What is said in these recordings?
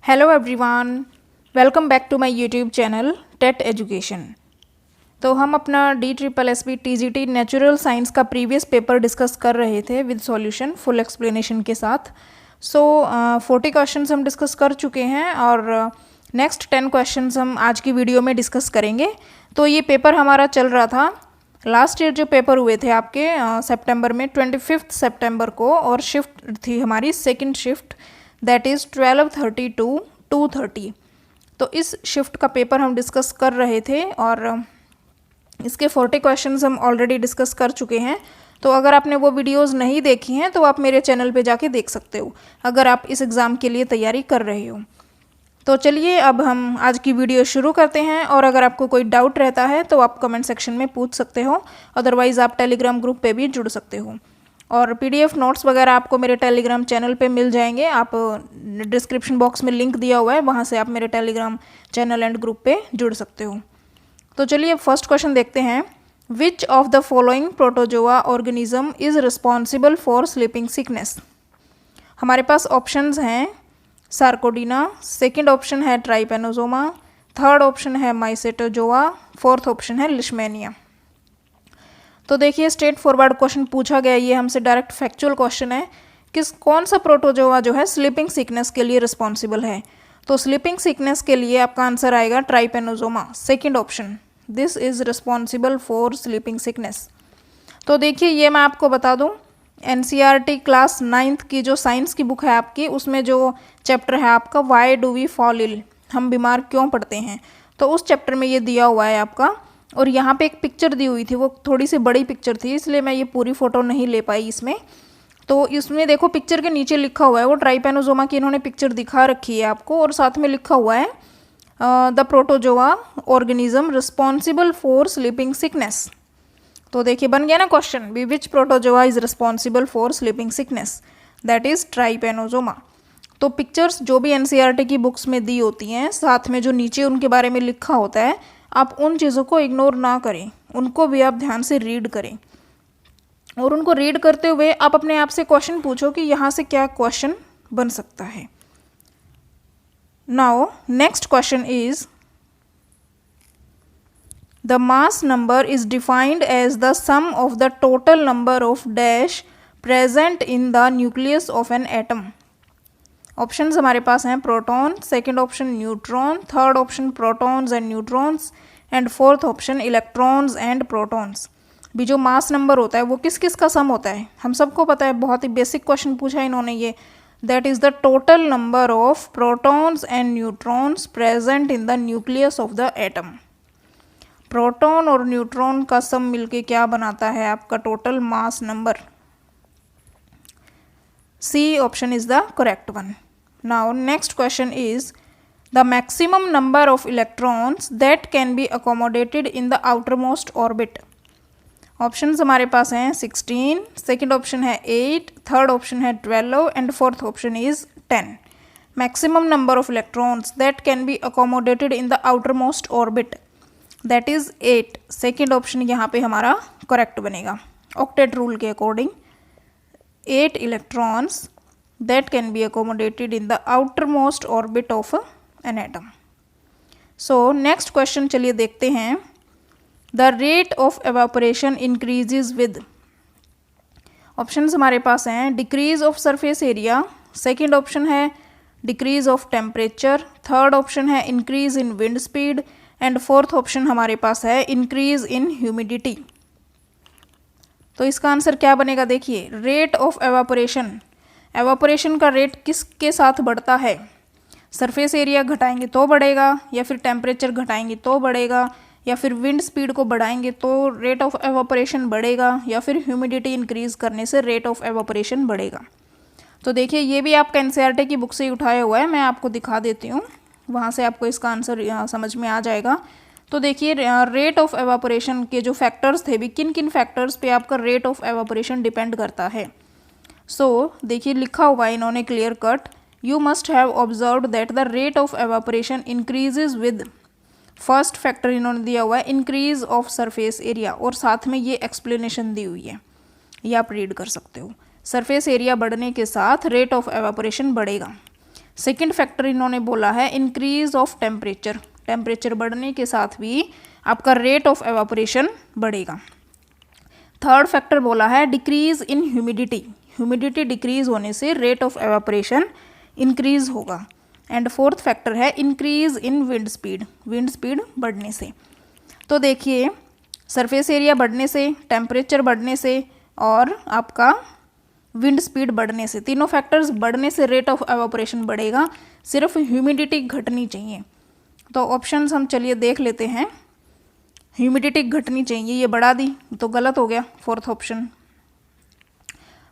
Hello everyone, welcome back to my YouTube channel TET education. तो हम अपना DSSB TGT नेचुरल साइंस का previous paper discuss कर रहे थे विद सॉल्यूशन फुल एक्सप्लेनेशन के साथ। 40 क्वेश्चंस हम डिस्कस कर चुके हैं और नेक्स्ट 10 क्वेश्चंस हम आज की वीडियो में डिस्कस करेंगे। तो ये पेपर हमारा चल रहा था, लास्ट ईयर जो पेपर हुए थे आपके सितंबर में 25 सितंबर को, और शिफ्ट थी हमारी second shift, that is 12:30 to 2:30। तो इस शिफ्ट का पेपर हम डिस्कस कर रहे थे और इसके 40 क्वेश्चंस हम ऑलरेडी डिस्कस कर चुके हैं। तो अगर आपने वो वीडियोस नहीं देखी हैं तो आप मेरे चैनल पे जाके देख सकते हो अगर आप इस एग्ज़ाम के लिए तैयारी कर रहे हो। तो चलिए अब हम आज की वीडियो शुरू करते हैं, और अगर आपको कोई डाउट रहता है तो आप कमेंट सेक्शन में पूछ सकते हो, अदरवाइज़ आप टेलीग्राम ग्रुप पे भी जुड़ सकते हो। और PDF नोट्स वगैरह आपको मेरे टेलीग्राम चैनल पे मिल जाएंगे। आप डिस्क्रिप्शन बॉक्स में लिंक दिया हुआ है, वहाँ से आप मेरे टेलीग्राम चैनल एंड ग्रुप पे जुड़ सकते हो। तो चलिए फर्स्ट क्वेश्चन देखते हैं। Which of the following protozoa organism is responsible for sleeping sickness. हमारे पास ऑप्शंस हैं सार्कोडीना, सेकंड ऑप्शन है ट्राइपेनोजोमा, थर्ड ऑप्शन है माइसेटोजोआ, फोर्थ ऑप्शन है लिशमेनिया। तो देखिए स्ट्रेट फॉरवर्ड क्वेश्चन पूछा गया, ये हमसे डायरेक्ट फैक्चुअल क्वेश्चन है। कौन सा प्रोटोजोआ जो है स्लीपिंग सिकनेस के लिए रिस्पॉन्सिबल है। तो स्लीपिंग सिकनेस के लिए आपका आंसर आएगा trypanosoma, second option, this is responsible for sleeping sickness. तो देखिए ये मैं आपको बता दूं, NCERT क्लास 9th की जो साइंस की बुक है आपकी, उसमें जो चैप्टर है आपका why do we fall ill, हम बीमार क्यों पड़ते हैं, तो उस चैप्टर में ये दिया हुआ है आपका। और यहाँ पे एक पिक्चर दी हुई थी, वो थोड़ी सी बड़ी पिक्चर थी इसलिए मैं ये पूरी फ़ोटो नहीं ले पाई इसमें। तो इसमें देखो पिक्चर के नीचे लिखा हुआ है, वो ट्राइपेनोजोमा की इन्होंने पिक्चर दिखा रखी है आपको, और साथ में लिखा हुआ है the protozoa organism responsible for sleeping sickness. तो देखिए बन गया ना question, which protozoa is responsible for sleeping sickness, that is trypanosoma. तो पिक्चर्स जो भी NCERT की बुक्स में दी होती हैं, साथ में जो नीचे उनके बारे में लिखा होता है, आप उन चीज़ों को इग्नोर ना करें, उनको भी आप ध्यान से रीड करें। और उनको रीड करते हुए आप अपने आप से क्वेश्चन पूछो कि यहाँ से क्या क्वेश्चन बन सकता है। Now next question is the mass number is defined as the sum of the total number of dash present in the nucleus of an atom. Options हमारे पास हैं proton, second option neutron, third option protons and neutrons, and fourth option electrons and protons. भी जो mass number होता है वो किस किस का सम होता है हम सबको पता है, बहुत ही बेसिक क्वेश्चन पूछा है इन्होंने ये, that is the total number of protons and neutrons present in the nucleus of the atom. Proton और न्यूट्रॉन का सम मिलके क्या बनाता है आपका total mass number. C option is the correct one. Now next question is the maximum number of electrons that can be accommodated in the outermost orbit. Options हमारे पास हैं 16, सेकेंड ऑप्शन है 8, third option है 12 and fourth option is 10। Maximum number of electrons that can be accommodated in the outermost orbit, that is 8, second option यहाँ पे हमारा correct बनेगा। Octet rule के according 8 electrons that can be accommodated in the outermost orbit of an atom. So next question चलिए देखते हैं। The rate of evaporation increases with. Options हमारे पास हैं decrease of surface area, second option है decrease of temperature, third option है increase in wind speed, and fourth option हमारे पास है इंक्रीज इन ह्यूमिडिटी। तो इसका आंसर क्या बनेगा, देखिए रेट ऑफ एवापोरेशन, एवापोरेशन का रेट किसके साथ बढ़ता है, सरफेस एरिया घटाएंगे तो बढ़ेगा, या फिर टेम्परेचर घटाएंगे तो बढ़ेगा, या फिर विंड स्पीड को बढ़ाएंगे तो रेट ऑफ एवापोरेशन बढ़ेगा, या फिर ह्यूमिडिटी इंक्रीज करने से रेट ऑफ एवापोरेशन बढ़ेगा। तो देखिए ये भी आपका NCERT की बुक से ही उठाया हुआ है, मैं आपको दिखा देती हूँ, वहाँ से आपको इसका आंसर समझ में आ जाएगा। तो देखिए रेट ऑफ एवापोरेशन के जो फैक्टर्स थे भी, किन किन फैक्टर्स पे आपका रेट ऑफ एवापोरेशन डिपेंड करता है। सो देखिए लिखा हुआ है इन्होंने clear cut, you must have observed that the rate of evaporation increases with, first factor इन्होंने दिया हुआ है इंक्रीज ऑफ सरफेस एरिया, और साथ में ये एक्सप्लेनेशन दी हुई है, ये आप रीड कर सकते हो। सरफेस एरिया बढ़ने के साथ रेट ऑफ एवापोरेशन बढ़ेगा। सेकंड फैक्टर इन्होंने बोला है इंक्रीज ऑफ टेम्परेचर, टेम्परेचर बढ़ने के साथ भी आपका रेट ऑफ एवापोरेशन बढ़ेगा। थर्ड फैक्टर बोला है decrease in humidity, humidity decrease होने से रेट ऑफ एवापोरेशन इंक्रीज होगा। एंड फोर्थ फैक्टर है increase in wind speed, wind speed बढ़ने से। तो देखिए सरफेस एरिया बढ़ने से, टेम्परेचर बढ़ने से और आपका विंड स्पीड बढ़ने से, तीनों फैक्टर्स बढ़ने से रेट ऑफ एवापोरेशन बढ़ेगा, सिर्फ ह्यूमिडिटी घटनी चाहिए। तो ऑप्शंस हम चलिए देख लेते हैं। ह्यूमिडिटी घटनी चाहिए, ये बढ़ा दी तो गलत हो गया fourth option.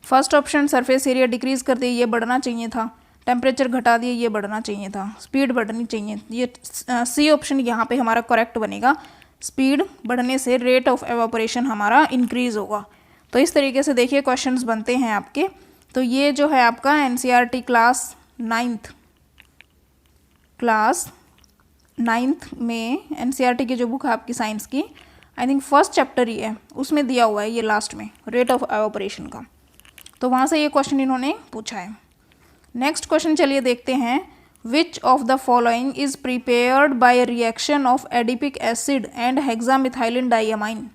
First option surface area decrease कर दिया, ये बढ़ना चाहिए था। टेम्परेचर घटा दिए, ये बढ़ना चाहिए था। स्पीड बढ़नी चाहिए, ये सी ऑप्शन यहाँ पे हमारा करेक्ट बनेगा। स्पीड बढ़ने से रेट ऑफ एवापोरेशन हमारा इंक्रीज होगा। तो इस तरीके से देखिए क्वेश्चंस बनते हैं आपके। तो ये जो है आपका एनसीईआरटी क्लास नाइन्थ में एनसीईआरटी की जो बुक है आपकी साइंस की, आई थिंक फर्स्ट चैप्टर ही है, उसमें दिया हुआ है ये लास्ट में रेट ऑफ एवापोरेशन का। तो वहाँ से ये क्वेश्चन इन्होंने पूछा है। नेक्स्ट क्वेश्चन चलिए देखते हैं। Which of the following is prepared by reaction of adipic acid and hexamethylene diamine.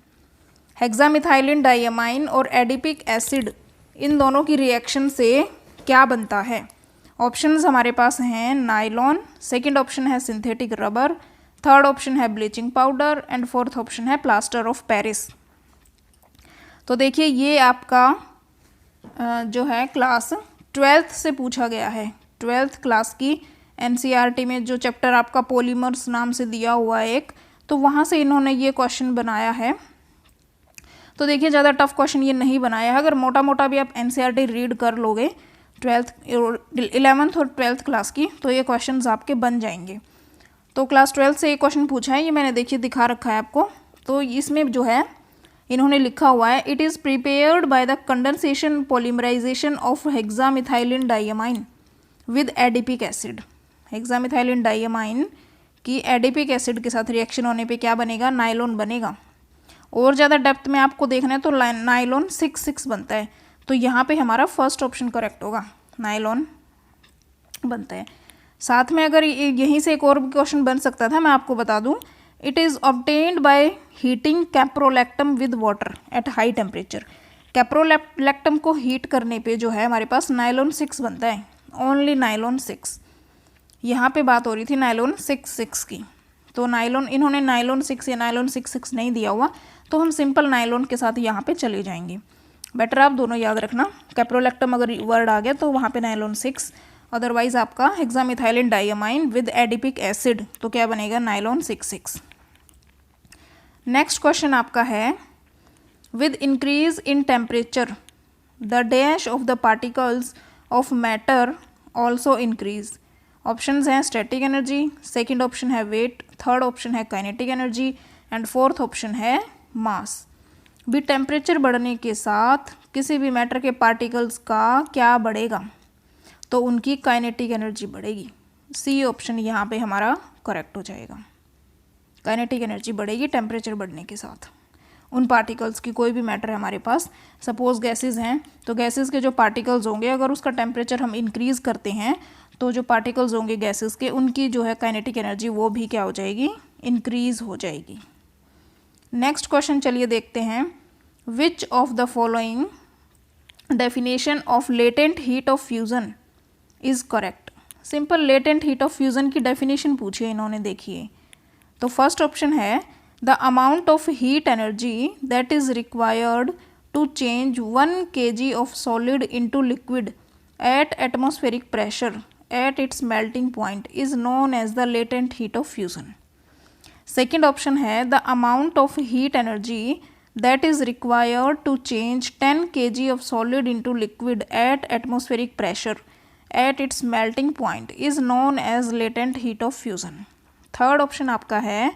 Hexamethylene diamine और एडिपिक एसिड, इन दोनों की रिएक्शन से क्या बनता है? ऑप्शंस हमारे पास हैं नायलॉन, सेकंड ऑप्शन है सिंथेटिक रबर, थर्ड ऑप्शन है bleaching powder and fourth option है प्लास्टर ऑफ पेरिस। तो देखिए ये आपका जो है क्लास 12th से पूछा गया है। 12th क्लास की एनसीईआरटी में जो चैप्टर आपका पॉलीमर्स नाम से दिया हुआ है एक, तो वहाँ से इन्होंने ये क्वेश्चन बनाया है। तो देखिए ज़्यादा टफ क्वेश्चन ये नहीं बनाया है। अगर मोटा मोटा भी आप एनसीईआरटी रीड कर लोगे 11th और 12th क्लास की, तो ये क्वेश्चंस आपके बन जाएंगे। तो क्लास 12th से ये क्वेश्चन पूछा है, ये मैंने देखिए दिखा रखा है आपको। तो इसमें जो है इन्होंने लिखा हुआ है it is prepared by the condensation polymerisation of hexamethylene diamine with adipic acid. Hexamethylene diamine की एडिपिक एसिड के साथ रिएक्शन होने पे क्या बनेगा? नायलॉन बनेगा। और ज़्यादा डेप्थ में आपको देखना है तो नायलॉन 6 बनता है। तो यहाँ पे हमारा फर्स्ट ऑप्शन करेक्ट होगा, नायलॉन बनता है। साथ में अगर यहीं से एक और क्वेश्चन बन सकता था, मैं आपको बता दूं, it is obtained by heating caprolactam with water at high temperature. Caprolactam को हीट करने पे जो है हमारे पास नायलॉन 6 बनता है, ओनली नायलॉन 6। यहाँ पे बात हो रही थी नायलॉन 6 की। तो नायलॉन, इन्होंने नायलॉन 6 या नायलॉन 6 नहीं दिया हुआ, तो हम सिंपल नायलॉन के साथ यहाँ पे चले जाएंगे। बेटर आप दोनों याद रखना, कैप्रोलैक्टम अगर वर्ड आ गया तो वहाँ पे नायलॉन 6, अदरवाइज आपका hexamethylene diamine with adipic acid, तो क्या बनेगा? नायलॉन 6। नेक्स्ट क्वेश्चन आपका है with increase in temperature the dash of the particles of matter also increase. Options हैं स्टैटिक एनर्जी, सेकंड ऑप्शन है वेट, थर्ड ऑप्शन है kinetic energy and fourth option है मास। भी टेम्परेचर बढ़ने के साथ किसी भी मैटर के पार्टिकल्स का क्या बढ़ेगा? तो उनकी काइनेटिक एनर्जी बढ़ेगी। सी ऑप्शन यहाँ पे हमारा करेक्ट हो जाएगा। काइनेटिक एनर्जी बढ़ेगी टेम्परेचर बढ़ने के साथ। उन पार्टिकल्स की, कोई भी मैटर है हमारे पास, सपोज गैसेस हैं, तो गैसेस के जो पार्टिकल्स होंगे, अगर उसका टेम्परेचर हम इंक्रीज़ करते हैं तो जो पार्टिकल्स होंगे गैसेस के, उनकी जो है काइनेटिक एनर्जी वो भी क्या हो जाएगी? इंक्रीज़ हो जाएगी। नेक्स्ट क्वेश्चन चलिए देखते हैं। Which of the following definition of latent heat of fusion is correct? Simple latent heat of fusion की डेफिनेशन पूछी है इन्होंने, देखिए। तो फर्स्ट ऑप्शन है the amount of heat energy that is required to change 1 kg of solid into liquid at atmospheric pressure at its melting point is known as the latent heat of fusion. Second option है the amount of heat energy that is required to change 10 kg of solid into liquid at atmospheric pressure at its melting point is known as latent heat of fusion. Third option आपका है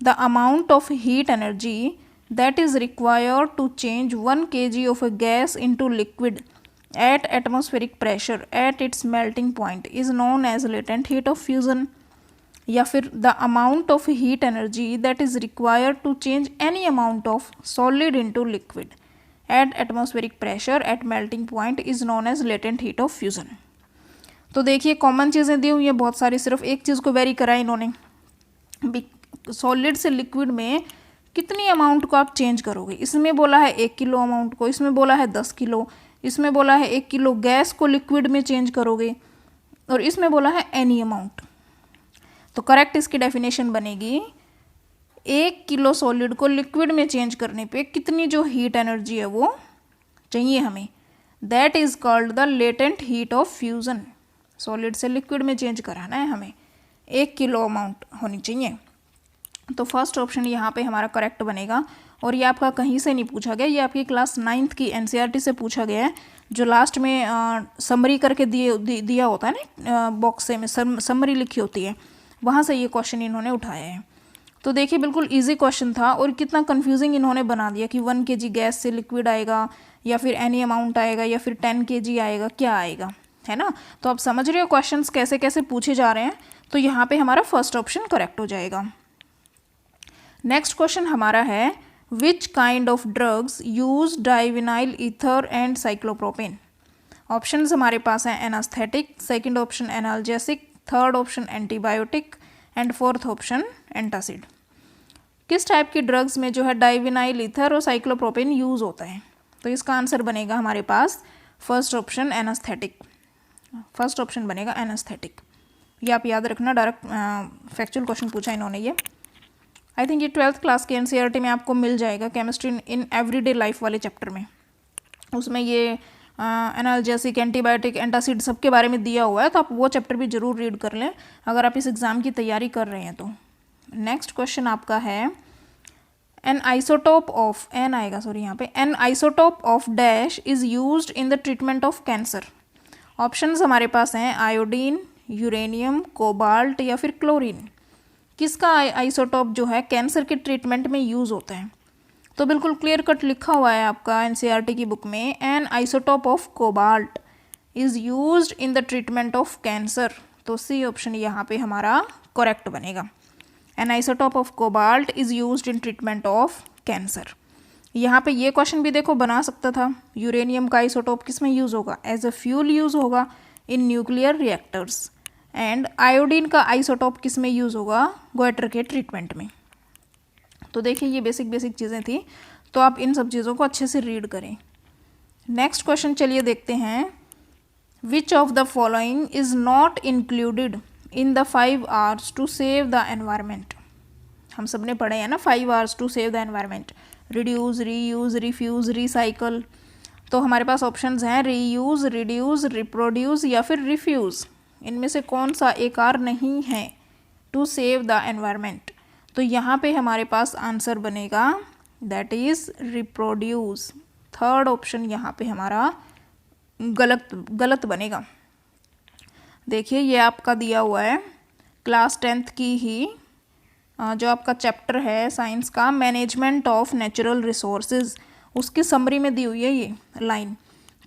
the amount of heat energy that is required to change 1 kg of a gas into liquid at atmospheric pressure at its melting point is known as latent heat of fusion. या फिर the amount of heat energy that is required to change any amount of solid into liquid at atmospheric pressure at melting point is known as latent heat of fusion. तो देखिए common चीज़ें दी हुई हैं बहुत सारी, सिर्फ एक चीज़ को वेरी करा है इन्होंने, सॉलिड से लिक्विड में कितनी अमाउंट को आप चेंज करोगे। इसमें बोला है 1 किलो अमाउंट को, इसमें बोला है 10 किलो, इसमें बोला है 1 किलो गैस को लिक्विड में चेंज करोगे, और इसमें बोला है एनी अमाउंट। तो करेक्ट इसकी डेफिनेशन बनेगी 1 किलो सॉलिड को लिक्विड में चेंज करने पे कितनी जो हीट एनर्जी है वो चाहिए हमें, that is called the latent heat of fusion. Solid से लिक्विड में चेंज कराना है हमें, 1 किलो अमाउंट होनी चाहिए। तो फर्स्ट ऑप्शन यहाँ पे हमारा करेक्ट बनेगा। और ये आपका कहीं से नहीं पूछा गया, ये आपकी क्लास 9th की एनसीईआरटी से पूछा गया है, जो लास्ट में समरी करके दिया होता है ना बॉक्स में, समरी लिखी होती है, वहाँ से ये क्वेश्चन इन्होंने उठाया है। तो देखिए बिल्कुल इजी क्वेश्चन था, और कितना कंफ्यूजिंग इन्होंने बना दिया कि 1 kg गैस से लिक्विड आएगा, या फिर एनी अमाउंट आएगा, या फिर 10 kg आएगा, क्या आएगा, है ना। तो आप समझ रहे हो क्वेश्चंस कैसे कैसे पूछे जा रहे हैं। तो यहाँ पे हमारा फर्स्ट ऑप्शन करेक्ट हो जाएगा। नेक्स्ट क्वेश्चन हमारा है, which kind of drugs use divinyl ether and cyclopropane. Options हमारे पास हैं anaesthetic, second option analgesic, third option antibiotic, and fourth option antacid. किस टाइप की ड्रग्स में जो है डाइविनाइल ईथर और साइक्लोप्रोपेन यूज़ होता है। तो इसका आंसर बनेगा हमारे पास first option anaesthetic, first option बनेगा एनास्थेटिक। ये आप याद रखना, डायरेक्ट फैक्चुअल क्वेश्चन पूछा इन्होंने ये। आई थिंक ये 12th क्लास के एनसीईआरटी में आपको मिल जाएगा, केमिस्ट्री इन एवरीडे लाइफ वाले चैप्टर में। उसमें ये एनाल्जेसिक, एंटीबायोटिक, एंटासिड सबके बारे में दिया हुआ है, तो आप वो चैप्टर भी ज़रूर रीड कर लें अगर आप इस एग्ज़ाम की तैयारी कर रहे हैं तो। नेक्स्ट क्वेश्चन आपका है, एन आइसोटोप ऑफ, एन आएगा सॉरी यहाँ पे, N isotope of dash is used in the treatment of cancer. Options हमारे पास हैं आयोडीन, यूरेनियम, कोबाल्ट, या फिर क्लोरीन। किसका आइसोटोप जो है कैंसर के ट्रीटमेंट में यूज़ होता है। तो बिल्कुल क्लियर कट लिखा हुआ है आपका एनसीईआरटी की बुक में, N isotope of cobalt is used in the treatment of cancer. तो सी ऑप्शन यहाँ पे हमारा करेक्ट बनेगा। N isotope of cobalt is used in treatment of cancer. यहाँ पे ये क्वेश्चन भी देखो बना सकता था, यूरेनियम का आइसोटोप किस में यूज़ होगा, एज अ फ्यूल यूज़ होगा in nuclear reactors. And iodine का आइसोटोप किस में यूज़ होगा, गोइटर के ट्रीटमेंट में। तो देखिए ये बेसिक बेसिक चीज़ें थी, तो आप इन सब चीज़ों को अच्छे से रीड करें। नेक्स्ट क्वेश्चन चलिए देखते हैं, which of the following is not included in the 5 hours to save the environment. हम सब ने पढ़े हैं ना 5 hours to save the environment, reduce, reuse, refuse, recycle. तो हमारे पास ऑप्शंस हैं रीयूज़, रिड्यूस, रिप्रोड्यूस, या फिर रिफ्यूज़। इनमें से कौन सा एक आर नहीं है टू सेव द एनवायरमेंट। तो यहाँ पे हमारे पास आंसर बनेगा that is reproduce. Third option यहाँ पे हमारा गलत बनेगा। देखिए ये आपका दिया हुआ है क्लास 10th की ही जो आपका चैप्टर है साइंस का, मैनेजमेंट ऑफ नेचुरल रिसोर्सेज, उसकी समरी में दी हुई है ये लाइन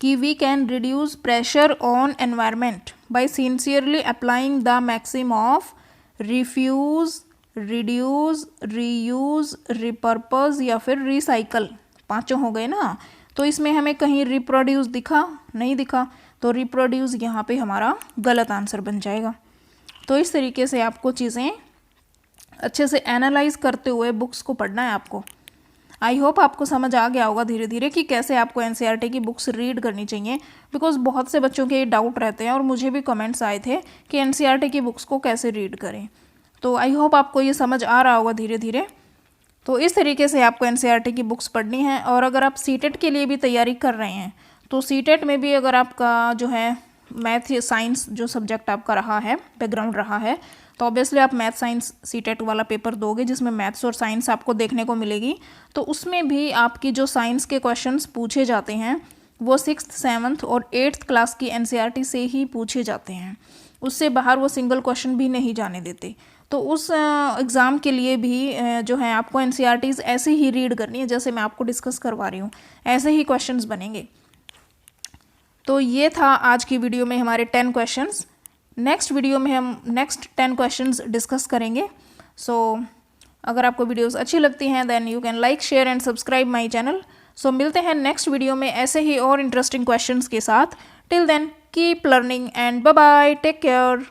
कि we can reduce pressure on environment by sincerely applying the maxim of refuse, reduce, reuse, repurpose, या फिर रिसाइकल। पांचों हो गए ना। तो इसमें हमें कहीं रिप्रोड्यूस दिखा नहीं दिखा, तो रिप्रोड्यूस यहाँ पे हमारा गलत आंसर बन जाएगा। तो इस तरीके से आपको चीज़ें अच्छे से एनालाइज करते हुए बुक्स को पढ़ना है आपको। आई होप आपको समझ आ गया होगा धीरे धीरे कि कैसे आपको एनसीईआरटी की बुक्स रीड करनी चाहिए, बिकॉज बहुत से बच्चों के डाउट रहते हैं और मुझे भी कमेंट्स आए थे कि एनसीईआरटी की बुक्स को कैसे रीड करें। तो आई होप आपको ये समझ आ रहा होगा धीरे धीरे। तो इस तरीके से आपको एनसीईआरटी की बुक्स पढ़नी है। और अगर आप सीटेट के लिए भी तैयारी कर रहे हैं तो सीटेट में भी अगर आपका जो है मैथ या साइंस जो सब्जेक्ट आपका रहा है, बैकग्राउंड रहा है, तो ऑब्वियसली आप मैथ साइंस सीटेट वाला पेपर दोगे जिसमें मैथ्स और साइंस आपको देखने को मिलेगी। तो उसमें भी आपकी जो साइंस के क्वेश्चंस पूछे जाते हैं वो 6th, 7th और 8th क्लास की एनसीईआरटी से ही पूछे जाते हैं। उससे बाहर वो सिंगल क्वेश्चन भी नहीं जाने देते। तो उस एग्ज़ाम के लिए भी जो है आपको एनसीईआरटीज़ ऐसे ही रीड करनी है जैसे मैं आपको डिस्कस करवा रही हूँ, ऐसे ही क्वेश्चंस बनेंगे। तो ये था आज की वीडियो में हमारे 10 क्वेश्चंस। नेक्स्ट वीडियो में हम नेक्स्ट 10 क्वेश्चंस डिस्कस करेंगे। सो अगर आपको वीडियोस अच्छी लगती हैं then you can like, share and subscribe my channel. So मिलते हैं नेक्स्ट वीडियो में ऐसे ही और इंटरेस्टिंग क्वेश्चंस के साथ। Till then keep learning and bye bye, take care.